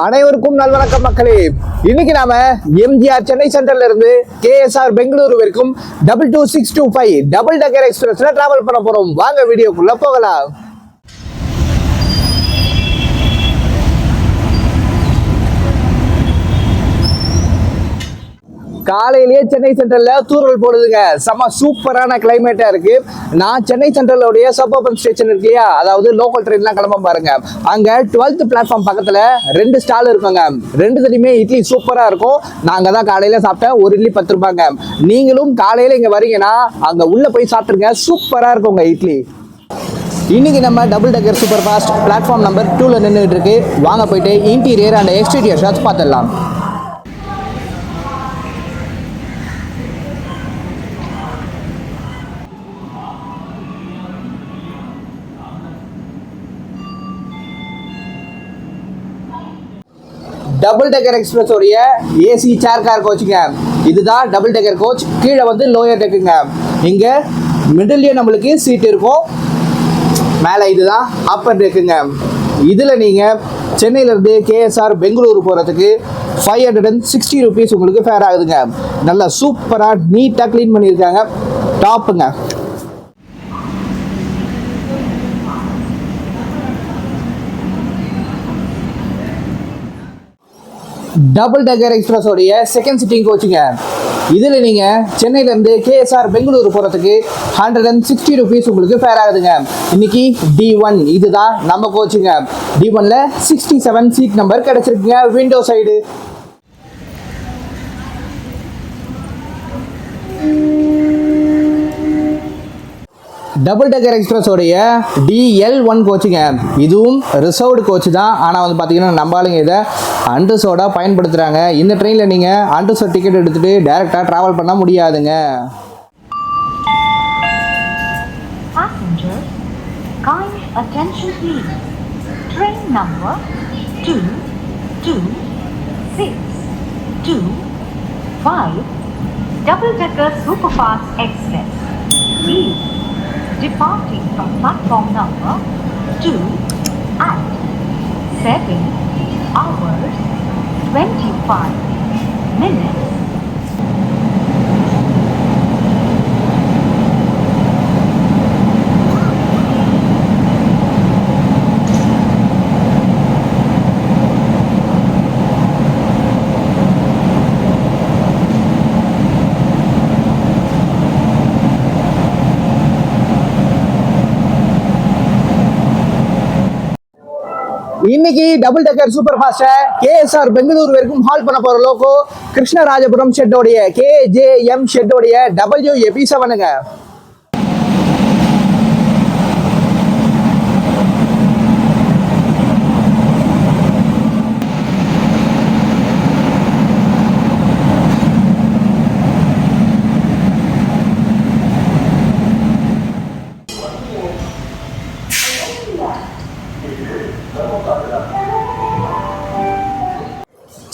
அனைவருக்கும் நல்வணக்கம் மக்களே. இன்னைக்கு நாம எம்ஜிஆர் சென்னை சென்ட்ரல்ல இருந்து கேஎஸ்ஆர் பெங்களூரு வரைக்கும் 22625 டபுள் டெக்கர் எக்ஸ்பிரஸ்ல டிராவல் பண்ண போறோம். வாங்க வீடியோக்குள்ள போகலாம். காலையிலேயே சென்னை சென்ட்ரல்ல தூறல் போடுதுங்க. செம்ம சூப்பரான கிளைமேட்டா இருக்கு. நான் சென்னை சென்ட்ரலோடைய சப்பர்பன் ஸ்டேஷன் இருக்கு இல்லையா, அதாவது லோக்கல் ட்ரெயின்லாம் கிளம்ப பாருங்க. அங்க 12th பிளாட்ஃபார்ம் பக்கத்துல 2 ஸ்டால் இருக்குங்க. 2த்துலயுமே இட்லி சூப்பரா இருக்கும். நாங்க தான் காலையில சாப்பிட்டேன். ஒரு இட்லி 10 ரூபாங்க. நீங்களும் காலையில இங்க வரீங்கன்னா அங்க உள்ள போய் சாப்பிட்டுருங்க. சூப்பரா இருக்குங்க இட்லி. இன்னைக்கு நம்ம double decker super fast platform number 2ல நின்றுட்டு இருக்கு. வாங்க போயிட்டு இன்டீரியர் அண்ட் எக்ஸ்டீரியர் ஷாட்ஸ் பார்த்துடலாம். டபுள் டெக்கர் எக்ஸ்பிரஸ் உடைய ஏசி சேர் கார் கோச்சுங்க. இதுதான் டபுள் டெக்கர் கோச். கீழே வந்து லோயர் டெக்குங்க. இங்க மிடில்லையே நம்மளுக்கு சீட் இருக்கும். மேலே இதுதான் அப்பர் டெக்குங்க. இதில் நீங்கள் சென்னையிலேருந்து கேஎஸ்ஆர் பெங்களூரு போகிறதுக்கு 560 rupees உங்களுக்கு ஃபேர் ஆகுதுங்க. நல்லா சூப்பராக நீட்டாக க்ளீன் பண்ணியிருக்காங்க. டாப்புங்க. டபுள் டெக்கர் எக்ஸ்பிரஸ் உடைய செகண்ட் சிட்டிங் கோச்சுங்க. இதில் நீங்கள் சென்னையிலேருந்து கேஎஸ்ஆர் பெங்களூரு போகிறதுக்கு 160 rupees உங்களுக்கு ஃபேர் ஆகுதுங்க. இன்னைக்கு D1 இதுதான் நம்ம கோச்சுங்க. D1ல 67 சீட் நம்பர் கிடைச்சிருக்குங்க. Window side. Double decker express உடைய DL1 கோச்சுங்க. இதுவும் ரிசர்வ்டு கோச்சு தான். ஆனால் வந்து பார்த்தீங்கன்னா நம்ம ஆளுங்க இதை அண்டர்சோடாக பயன்படுத்துகிறாங்க. இந்த ட்ரெயினில் நீங்கள் அண்டர்சோட் டிக்கெட் எடுத்துகிட்டு டைரெக்டாக ட்ராவல் பண்ண முடியாதுங்க. Passengers, kind attention please. Train number 22625 Double Decker Superfast Express is departing from platform number 2 at 7 hours 25 minutes. இன்னைக்கு double decker super fast KSR Bengaluru வரைக்கும் ஹால் பண்ண போற லோகோ கிருஷ்ணராஜபுரம் ஷெட்டோடைய KJM ஷெட்டோடைய WAP7ங்க.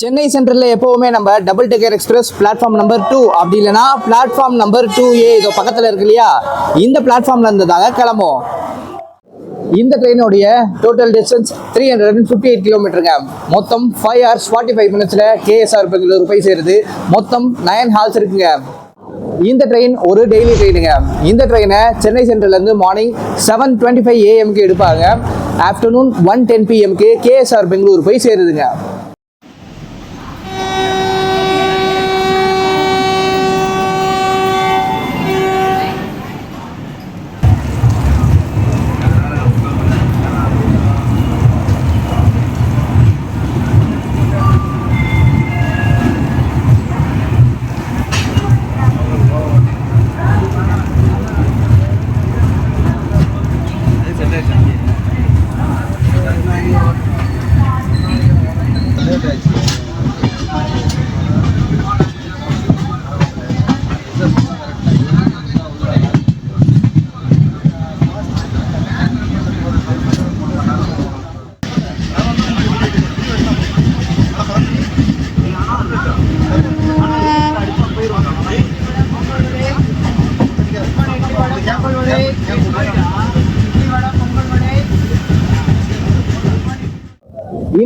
சென்னை சென்ட்ரலில் எப்போவுமே நம்ம double decker express platform number 2 அப்படி இல்லைனா பிளாட்ஃபார்ம் நம்பர் 2A இதோ பக்கத்தில் இருக்கு இல்லையா, இந்த பிளாட்ஃபார்ம்ல இருந்து தாங்க கிளம்பும். இந்த ட்ரெயினுடைய டோட்டல் டிஸ்டன்ஸ் 358 கிலோமீட்டருங்க. மொத்தம் 5 hours 45 minutesல கேஎஸ்ஆர் பெங்களூரு போய் சேருது. மொத்தம் 9 halts இருக்குங்க. இந்த ட்ரெயின் ஒரு டெய்லி ட்ரெயினுங்க. இந்த ட்ரெயினை சென்னை சென்ட்ரல்லேருந்து மார்னிங் 7:25 AM எடுப்பாங்க. ஆஃப்டர்நூன் 1:10 PM கேஎஸ்ஆர் பெங்களூரு போய் சேருதுங்க.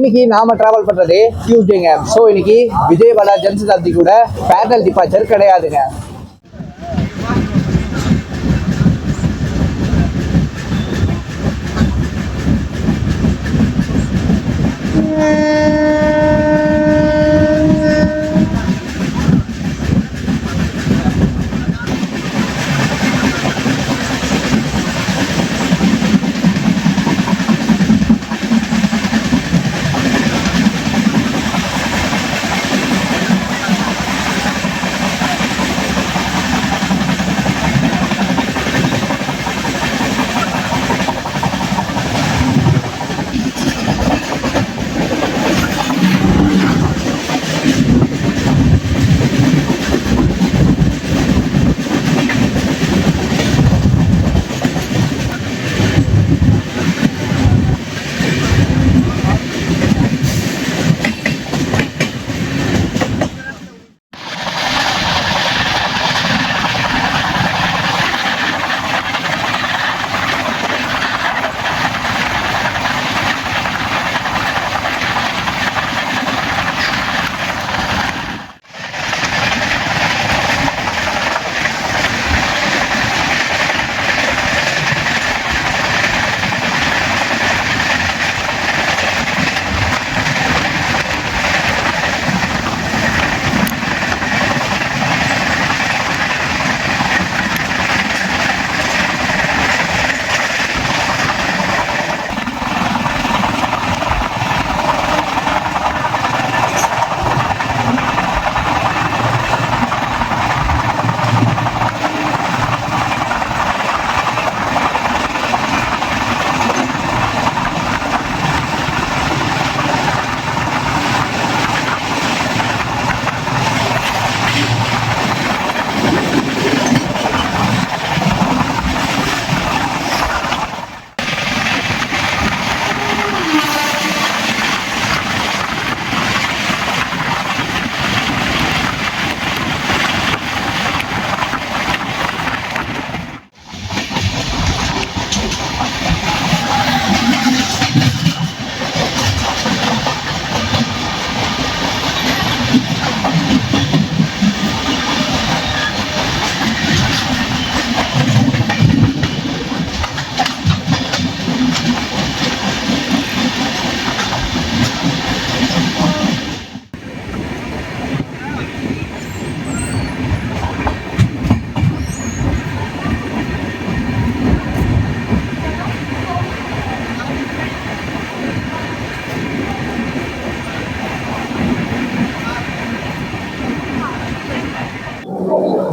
இன்னைக்கு நாம டிராவல் பண்றது டியூஸ்டேங்க. ஸோ இன்னைக்கு விஜயவாடா ஜன்சதாப்தி கூட பேரல் டிபார்ச்சர் கிடையாதுங்க.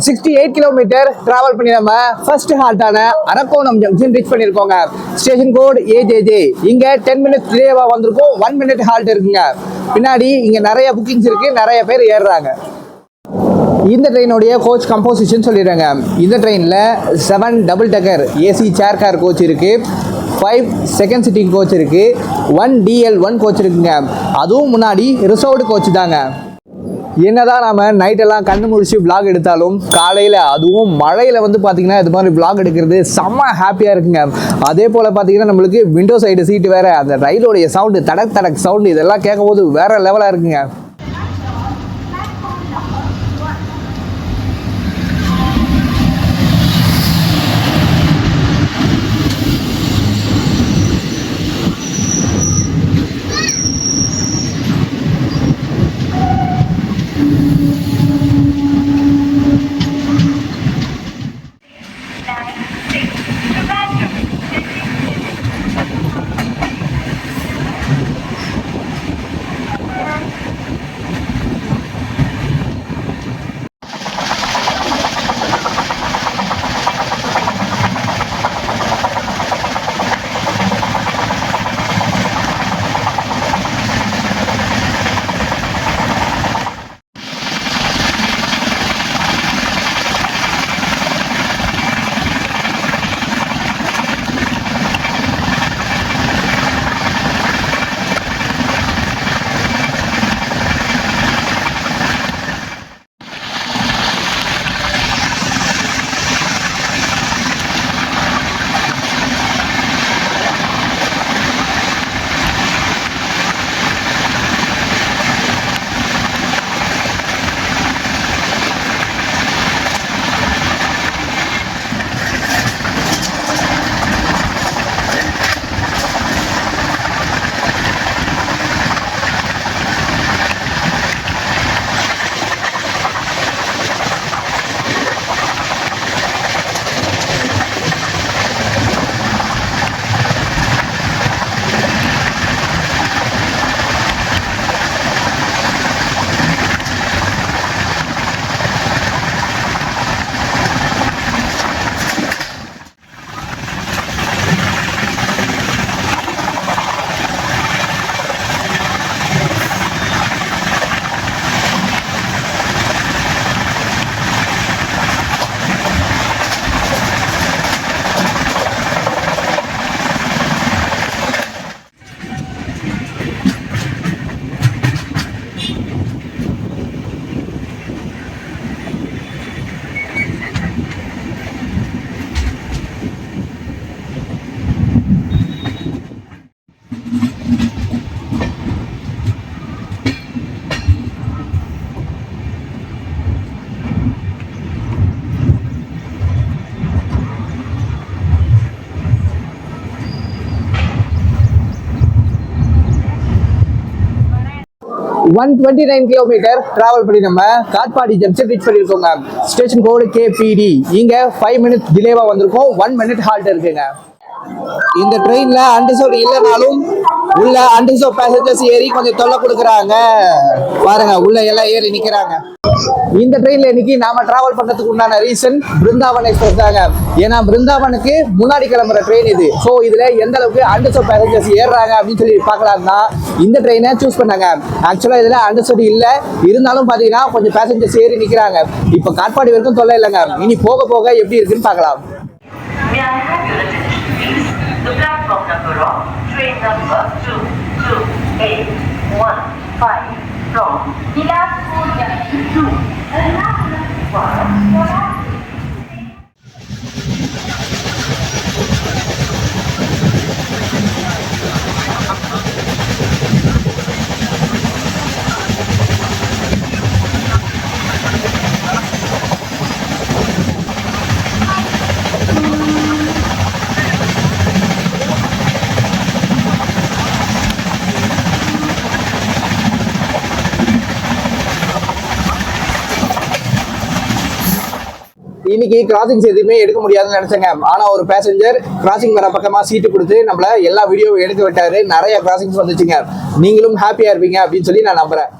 சிக்ஸ்டி 8 கிலோமீட்டர் டிராவல் பண்ணி நம்ம ஃபர்ஸ்ட் ஹால்ட்டான அரக்கோணம் ஜங்ஷன் ரீச் பண்ணியிருக்கோங்க. Station code AJJ. இங்க 10 மினிட்ஸ் டிலேவா வந்திருக்கும். 1 மினிட் ஹால்ட் இருக்குங்க. பின்னாடி இங்க நிறைய புக்கிங்ஸ் இருக்கு, நிறைய பேர் ஏறுறாங்க. இந்த ட்ரெயினுடைய கோச் கம்போசிஷன் சொல்லிடுறாங்க. இந்த ட்ரெயினில் 7 டபுள் டக்கர் AC சேர் கார் கோச் இருக்கு, 5 செகண்ட் சிட்டிங் கோச் இருக்கு, 1 DL1 கோச் இருக்குங்க. அதுவும் முன்னாடி ரிசர்வ்டு கோச் தாங்க. என்னதான் நம்ம நைட்டெல்லாம் கண்ணு முழிச்சு vlog எடுத்தாலும் காலையில் அதுவும் மழையில் வந்து பார்த்தீங்கன்னா இது மாதிரி vlog எடுக்கிறது செம்ம ஹாப்பியாக இருக்குங்க. அதே போல் பார்த்தீங்கன்னா நம்மளுக்கு விண்டோ சைடு சீட்டு வேறு, அந்த ரயிலோடைய சவுண்டு தடக் தடக் சவுண்டு இதெல்லாம் கேட்கும் போது வேறு லெவலாக இருக்குங்க. 129 கிலோமீட்டர் டிராவல் பண்ணி நம்ம காட்பாடி ஜங்ஷன் ரீச் பண்ணியிருக்கோங்க. ஸ்டேஷன் கோடு KPD. இங்க 5 மினிட்ஸ் டிலேவா வந்திருக்கோம். 1 மினிட் ஹால்ட் இருக்குங்க. இந்த ட்ரெயின்ல அன்ரிசர்வ் இல்லைனாலும் உள்ள அன்ரிசர்வ் பேசஞ்சர்ஸ் ஏறி கொஞ்சம் தொல்லை கொடுக்குறாங்க. பாருங்க உள்ள எல்லாம் ஏறி நிக்கிறாங்க. இந்த ட்ரெயின்ல இன்னைக்கு நாம டிராவல் பண்றதுக்கு உண்டான ரீசன் பிருந்தாவன் எக்ஸ்பிரஸ் தாங்க. ஏன்னா பிருந்தாவனுக்கு முன்னாடி கிளம்புற ட்ரெயின் இது. ஸோ இதுல எந்த அளவுக்கு அன்ரிசர்வ் பேசஞ்சர்ஸ் ஏறுறாங்க அப்படின்னு சொல்லி பார்க்கலாம்னா இந்த ட்ரெயினை சூஸ் பண்ணாங்க. ஆக்சுவலா இதுல அன்ரிசர்வ் இல்ல, இருந்தாலும் பாத்தீங்கன்னா கொஞ்சம் பேசஞ்சர்ஸ் ஏறி நிக்கிறாங்க. இப்ப காட்பாடி வரைக்கும் தொல்லை இல்லைங்க. இனி போக போக எப்படி இருக்குன்னு பார்க்கலாம். May I have your attention, please? The platform number of train number 228115 from Bilaspur Junction to Ernakulam for இன்னைக்கு கிராசிங்ஸ் எதுவுமே எடுக்க முடியாதுன்னு நினைச்சேங்க. ஆனா ஒரு பேசஞ்சர் கிராசிங் வர பக்கமா சீட்டு கொடுத்து நம்மள எல்லா வீடியோ எடுக்க விட்டாரு. நிறைய கிராசிங்ஸ் வந்துச்சுங்க. நீங்களும் ஹாப்பியா இருப்பீங்க அப்படின்னு சொல்லி நான் நம்புறேன்.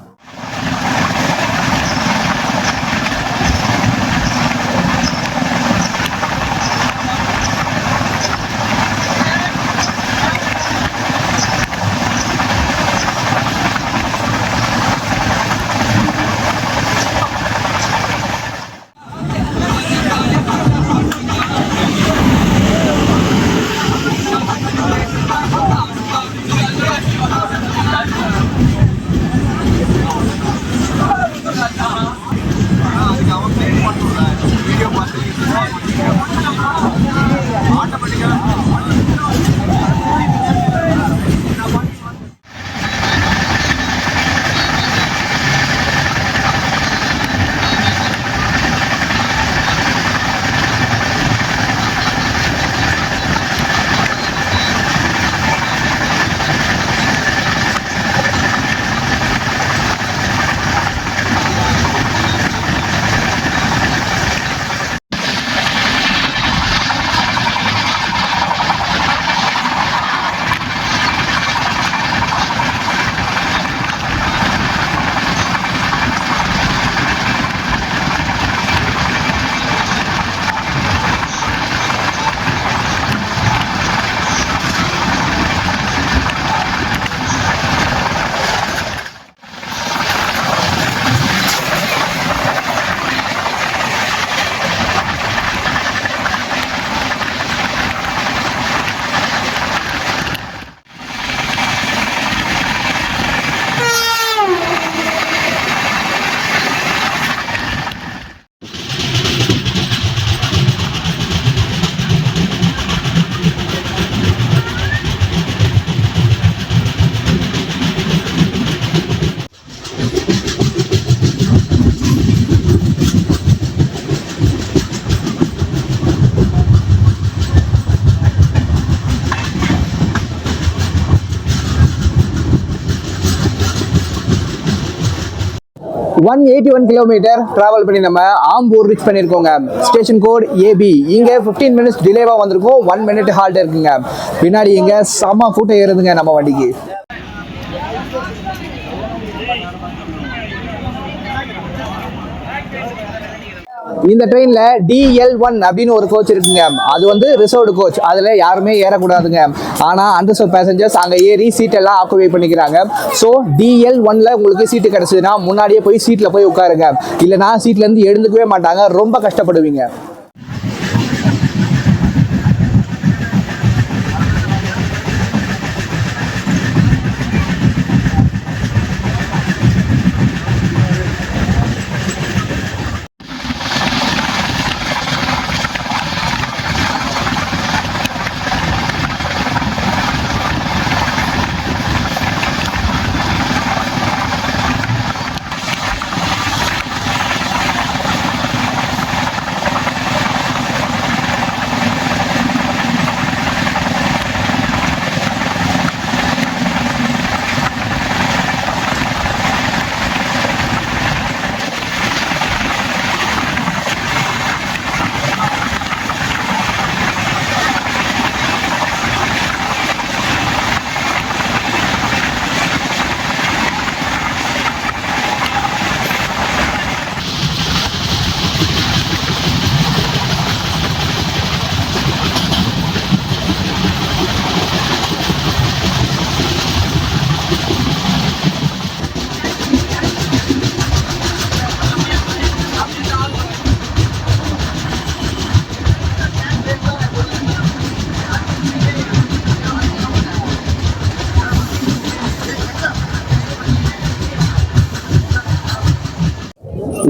ஒன் 81 கிலோமீட்டர் டிராவல் பண்ணி நம்ம ஆம்பூர் ரீச் பண்ணியிருக்கோங்க. Station code AB. இங்கே 15 மினிட்ஸ் டிலேவாக வந்திருக்கோம். 1 மினிட் ஹால்ட் இருக்குங்க. பின்னாடி இங்கே செம கூட்டம் ஏறுதுங்க நம்ம வண்டிக்கு. இந்த ட்ரெயின்ல DL1 அப்படின்னு ஒரு கோச் இருக்குங்க. அது வந்து ரிசர்வ்டு கோச். அதுல யாருமே ஏறக்கூடாதுங்க. ஆனா அன்ரிசர்வ் பேசஞ்சர்ஸ் அங்க ஏறி சீட் எல்லாம் ஆக்குபை பண்ணிக்கிறாங்க. ஸோ DL1ல உங்களுக்கு சீட்டு கிடைச்சதுன்னா முன்னாடியே போய் சீட்ல போய் உட்காருங்க. இல்லைன்னா சீட்ல இருந்து எழுந்துக்கவே மாட்டாங்க. ரொம்ப கஷ்டப்படுவீங்க.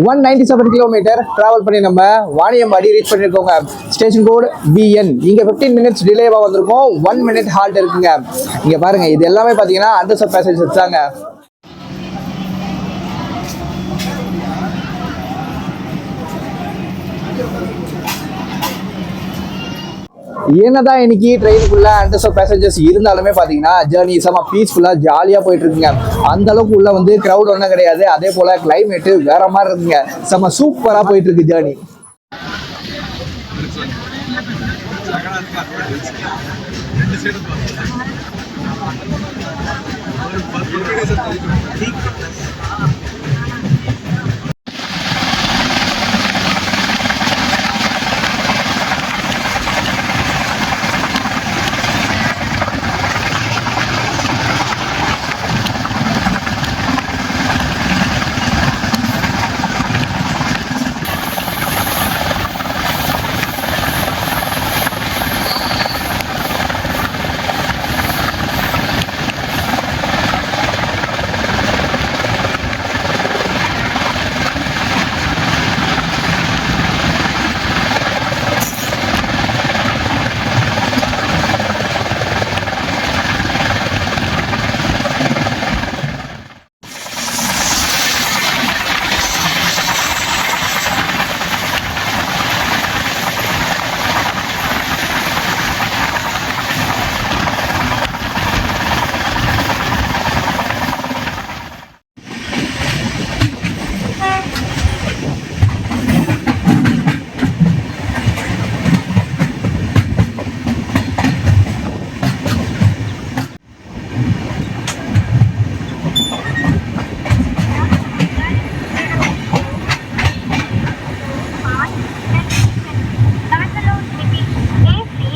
197 கிலோமீட்டர் டிராவல் பண்ணி நம்ம வாணியம்பாடி ரீச் பண்ணியிருக்கோங்க. Station code BN. இங்கே 15 மினிட்ஸ் டிலேவாக வந்திருக்கோம். 1 மினிட் ஹால்ட் இருக்குங்க. இங்கே பாருங்க, இது எல்லாமே பார்த்தீங்கன்னா அண்டர்சர்வ் பேசஞ்சர்ஸ் தாங்க. என்னதான் இன்னைக்கு ட்ரெயினுக்குள்ள அண்டர்சர்வ் பேசஞ்சர்ஸ் இருந்தாலுமே பாத்தீங்கன்னா ஜேர்னி செம பீஸ்ஃபுல்லா ஜாலியா போயிட்டு இருக்குங்க. அந்த அளவுக்கு உள்ள வந்து கிரௌட் ஒன்றும் கிடையாது. அதே போல கிளைமேட் வேற மாதிரி இருக்குங்க. செம சூப்பரா போயிட்டு இருக்கு journey.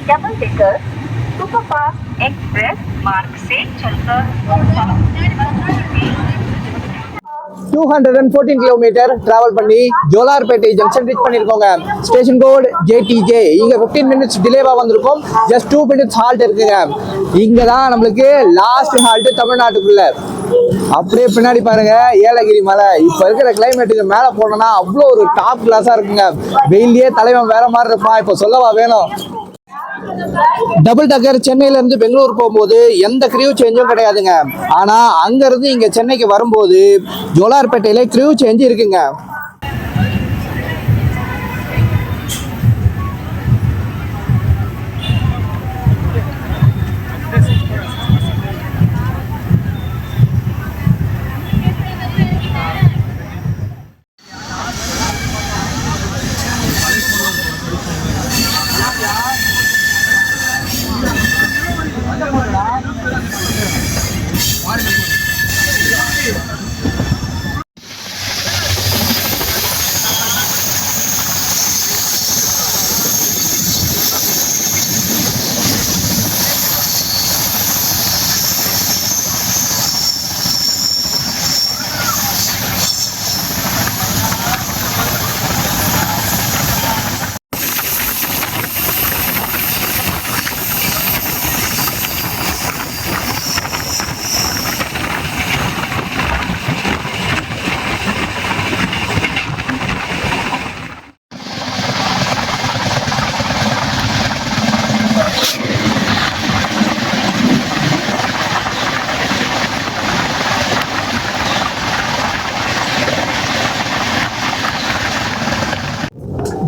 Double decker superfast express मार्ग से चलकर 214 கிலோமீட்டர் டிராவல் பண்ணி ஜோலார்பேட்டை ஜங்ஷன் ரீச் பண்ணியிருக்கோங்க. Station code JTJ. இங்க 15 மினிட்ஸ் டிலேவா வந்திருக்கும். ஜஸ்ட் 2 மினிட்ஸ் ஹால்ட் இருக்குங்க. இங்க தான் நம்மளுக்கு லாஸ்ட் ஹால்ட் தமிழ்நாட்டுக்குள்ள. அப்படியே பின்னாடி பாருங்க ஏலகிரி மலை. இப்ப இருக்கிற கிளைமேட்டுக்கு மேல போனோம்னா அவ்வளோ ஒரு டாப் கிளாஸா இருக்குங்க. வெயிலே தலைவன் வேற மாதிரி இருப்பான். இப்ப சொல்லவா வேணும். டபுள் டக்கர் சென்னையில இருந்து பெங்களூர் போகும்போது எந்த கிரியூ சேஞ்சும் கிடையாதுங்க. ஆனா அங்க இருந்து இங்க சென்னைக்கு வரும்போது ஜோலார்பேட்டையில கிரியூ சேஞ்ச் இருக்குங்க.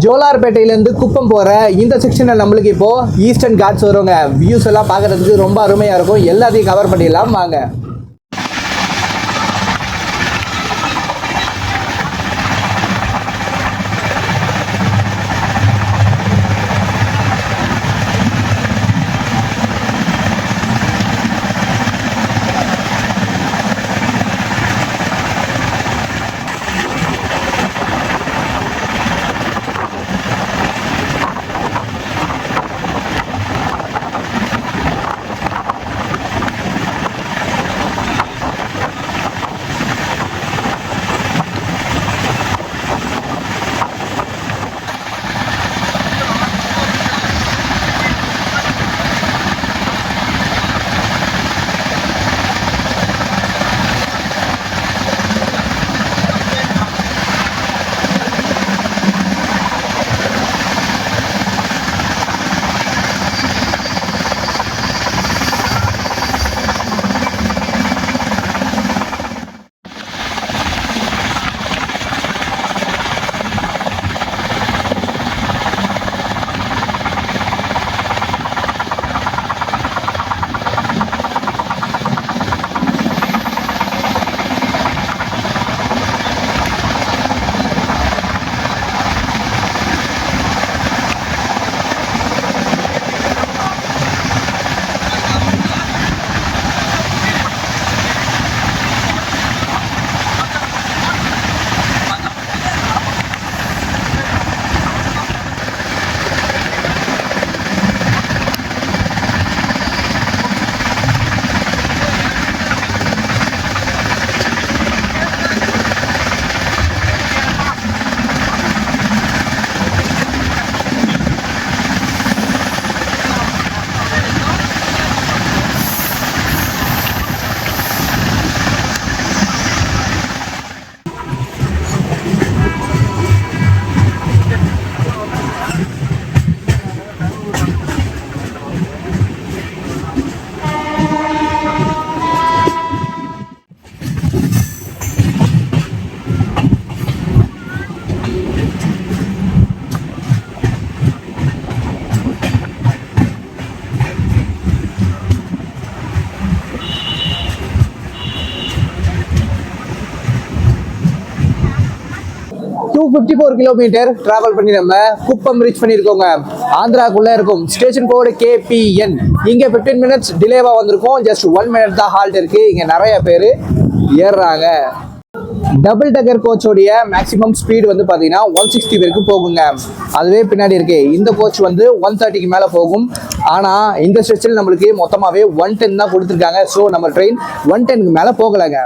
ஜோலார்பேட்டையிலேருந்து குப்பம் போகிற இந்த செக்ஷனில் நம்மளுக்கு இப்போ ஈஸ்டர்ன் காட்ஸ் வருவாங்க. வியூஸ் எல்லாம் பார்க்கறதுக்கு ரொம்ப அருமையாக இருக்கும். எல்லாத்தையும் கவர் பண்ணிடலாம் வாங்க. 254 கிலோமீட்டர் டிராவல் பண்ணி நம்ம குப்பம் ரீச் பண்ணியிருக்கோங்க. ஆந்திராக்குள்ள இருக்கும். ஸ்டேஷன் கோடு KPN. இங்க 15 மினிட்ஸ் டிலேவா வந்திருக்கும். ஜஸ்ட் 1 மினிட் தான் ஹால்ட் இருக்கு. இங்க நிறைய பேர் ஏறுறாங்க. டபுள் டக்கர் கோச்சோடைய மேக்ஸிமம் ஸ்பீடு வந்து பார்த்தீங்கன்னா 160 வரைக்கும் போகுங்க. அதுவே பின்னாடி இருக்கு. இந்த கோச் வந்து 130க்கு மேலே போகும். ஆனால் இந்த ஸ்ட்ரெச்சில் நம்மளுக்கு மொத்தமாகவே 110 தான் கொடுத்துருக்காங்க. ஸோ நம்ம ட்ரெயின் 110க்கு மேலே போகலைங்க.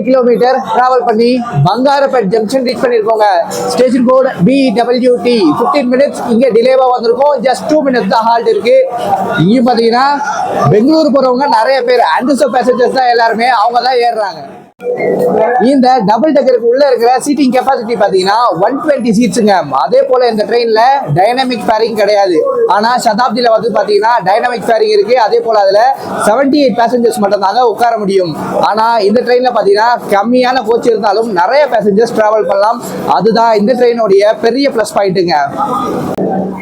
கிலோமீட்டர் டிராவல் பண்ணி பங்காரப்பேட் ஜங்ஷன் ரீச் பண்ணிருக்கோங்க. Station code BWT. 15 மினிட்ஸ் இங்க டிலேவா வந்திருக்கும். ஜஸ்ட் 2 மினிட்ஸ் தான் ஹால்ட் இருக்கு. இங்க பாத்தீங்கன்னா பெங்களூர் போறவங்க நிறைய பேர் அண்டர்சோ பேசஞ்சர்ஸ் தான் எல்லாருமே அவங்க தான் ஏறுறாங்க. இந்த டபுள் டக்கருக்கு உள்ள இருக்கிற சீட்டிங் கெப்பாசிட்டி பாத்தீங்கன்னா 120 சீட்ஸுங்க. அதே போல இந்த ட்ரெயின்ல டைனமிக் ஃபேரிங் கிடையாது. ஆனா சதாப்தியில வந்து பாத்தீங்கன்னா டைனமிக் ஃபேரிங் இருக்கு. அதே போல அதுல 78 பேசஞ்சர்ஸ் மட்டும் தாங்க உட்கார முடியும். ஆனா இந்த ட்ரெயின்ல பாத்தீங்கன்னா கம்மியான கோச் இருந்தாலும் நிறைய பேசஞ்சர்ஸ் டிராவல் பண்ணலாம். அதுதான் இந்த ட்ரெயினுடைய பெரிய பிளஸ் பாயிண்ட்டுங்க.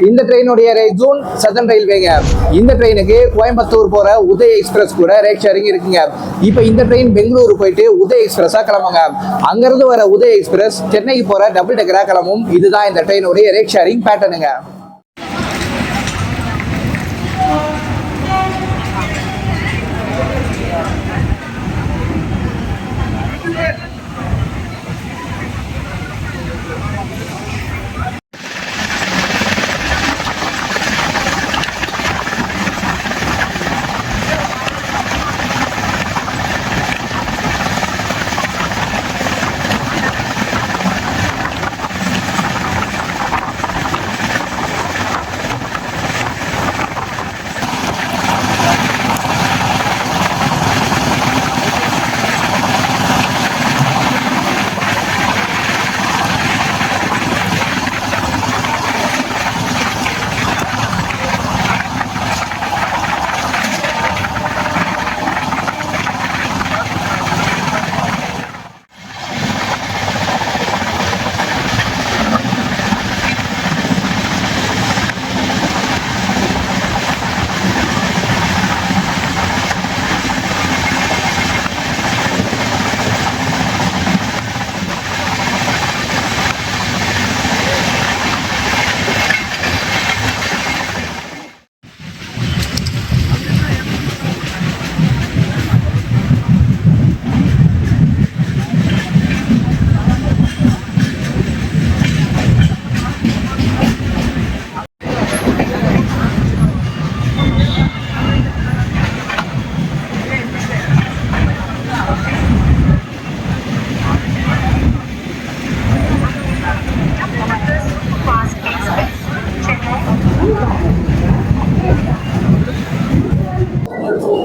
இந்த ட்ரெயினுடைய ரேட் ஜோன் சதர்ன் ரயில்வேங்க. இந்த ட்ரெயினுக்கு கோயம்புத்தூர் போற உதய் எக்ஸ்பிரஸ் கூட ரேட் ஷேரிங் இருக்குங்க. இப்போ இந்த ட்ரெயின் பெங்களூரு போயிட்டு உதய் எக்ஸ்பிரஸா கிளம்புங்க. அங்கிருந்து வர உதய் எக்ஸ்பிரஸ் சென்னைக்கு போற டபுள் டெக்கரா கிளம்பும். இதுதான் இந்த ட்ரெயினுடைய ரேட் ஷேரிங் பேட்டர்னுங்க.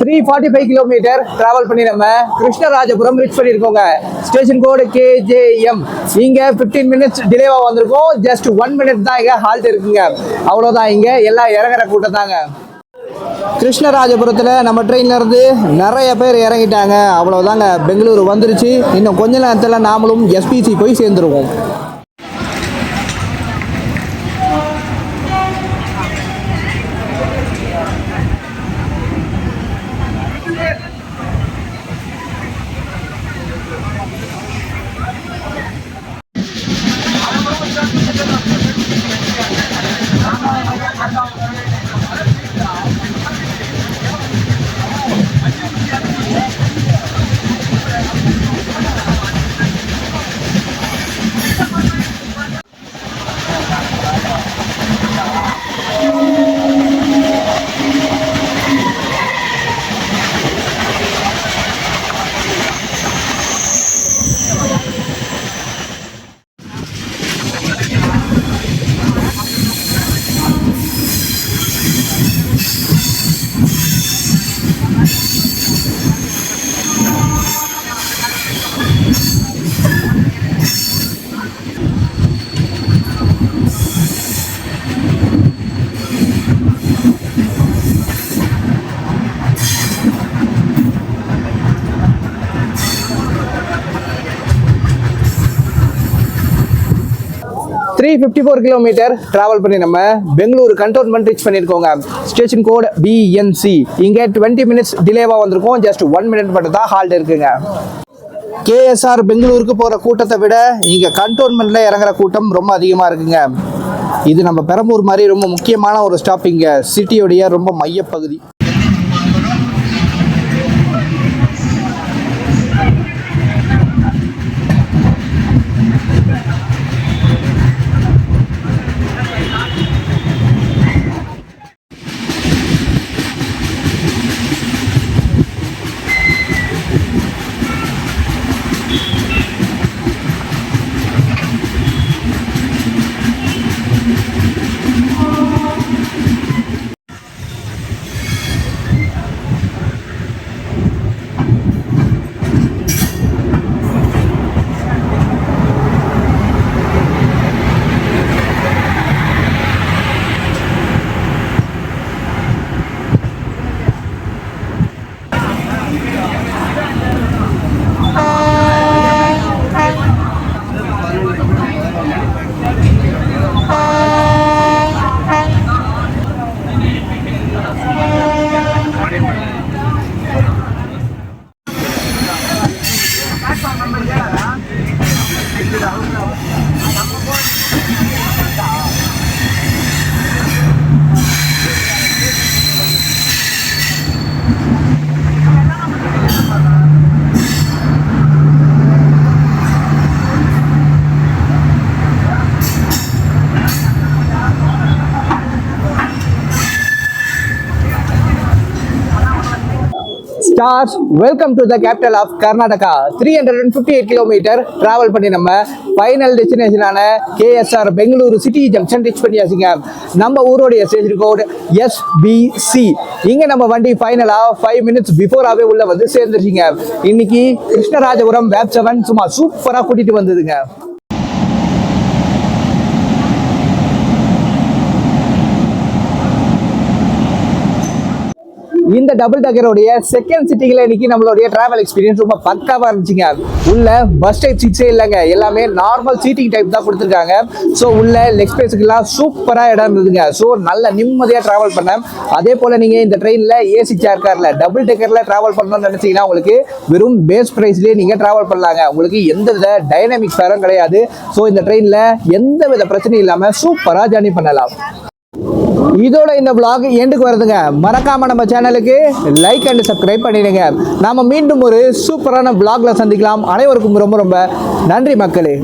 த்ரீ 45 கிலோமீட்டர் டிராவல் பண்ணி நம்ம கிருஷ்ணராஜபுரம் ரீச் பண்ணியிருக்கோங்க. Station code KJM. இங்க 15 மினிட்ஸ் டிலேவா வந்திருக்கோம். ஜஸ்ட் 1 மினிட் தான் இங்க ஹால்ட் இருக்குங்க. அவ்வளவுதான். இங்க எல்லாம் இறங்குற கூட்டம் தாங்க. கிருஷ்ணராஜபுரத்தில் நம்ம ட்ரெயினில் இருந்து நிறைய பேர் இறங்கிட்டாங்க. அவ்வளோதாங்க, பெங்களூரு வந்துருச்சு. இன்னும் கொஞ்ச நேரத்தில் நாமளும் எஸ்பிசி போய் சேர்ந்துருவோம். த்ரீ 54 கிலோமீட்டர் டிராவல் பண்ணி நம்ம பெங்களூரு கண்டோன்மெண்ட் ரீச் பண்ணியிருக்கோங்க. Station code BNC. இங்கே 20 மினிட்ஸ் டிலேவாக வந்திருக்கோம். ஜஸ்ட் 1 மினிட் மட்டும் தான் ஹால்ட் இருக்குங்க. KSR பெங்களூருக்கு போகிற கூட்டத்தை விட இங்கே கண்டோன்மெண்ட்டில் இறங்குற கூட்டம் ரொம்ப அதிகமாக இருக்குங்க. இது நம்ம பெரம்பூர் மாதிரி ரொம்ப முக்கியமான ஒரு ஸ்டாப்பிங்க, சிட்டியோடைய ரொம்ப மையப்பகுதி. Stars, welcome to the capital of Karnataka. 358 kilometre travel பண்ணி நம்ம ஃபைனல் டெஸ்டினேஷனான KSR Bengaluru city junction reach பண்ணியாச்சுங்க. நம்ம ஊரோடைய ஸ்டேஷன் கோட் SBC. இங்கே நம்ம வண்டி ஃபைனலாக 5 மினிட்ஸ் பிஃபோராகவே உள்ள வந்து சேர்ந்துருச்சுங்க. இன்னைக்கு கிருஷ்ணராஜபுரம் வேப் 7 சும்மா சூப்பராக கூட்டிட்டு வந்ததுங்க. இந்த டபுள் டக்கரோடைய செகண்ட் சிட்டிங்கில் இன்னைக்கு நம்மளுடைய டிராவல் எக்ஸ்பீரியன்ஸ் ரொம்ப பக்காவாக இருந்துச்சுங்க. உள்ள பஸ் டைப் சீட்ஸே இல்லைங்க, எல்லாமே நார்மல் சீட்டிங் டைப் தான் கொடுத்துருக்காங்க. ஸோ உள்ள லெக் ஸ்பேஸுக்கெல்லாம் சூப்பராக இடம் இருந்ததுங்க. ஸோ நல்ல நிம்மதியாக டிராவல் பண்ணேன். அதே போல் நீங்கள் இந்த ட்ரெயினில் ஏசி சேர் காரில் டபுள் டக்கரில் டிராவல் பண்ணணும்னு நினச்சிங்கன்னா உங்களுக்கு வெறும் பேஸ் ப்ரைஸ்லேயே நீங்கள் டிராவல் பண்ணலாங்க. உங்களுக்கு எந்த வித டைனாமிக் ஃபேரும் கிடையாது. ஸோ இந்த ட்ரெயினில் எந்த வித பிரச்சனையும் இல்லாமல் சூப்பராக ஜர்னி பண்ணலாம். இதோட இந்த vlog எண்டுக்கு வருதுங்க. மறக்காம நம்ம சேனலுக்கு லைக் அண்ட் சப்ஸ்கிரைப் பண்ணிடுங்க. நாம மீண்டும் ஒரு சூப்பரான vlogல சந்திக்கலாம். அனைவருக்கும் ரொம்ப ரொம்ப நன்றி மக்களே.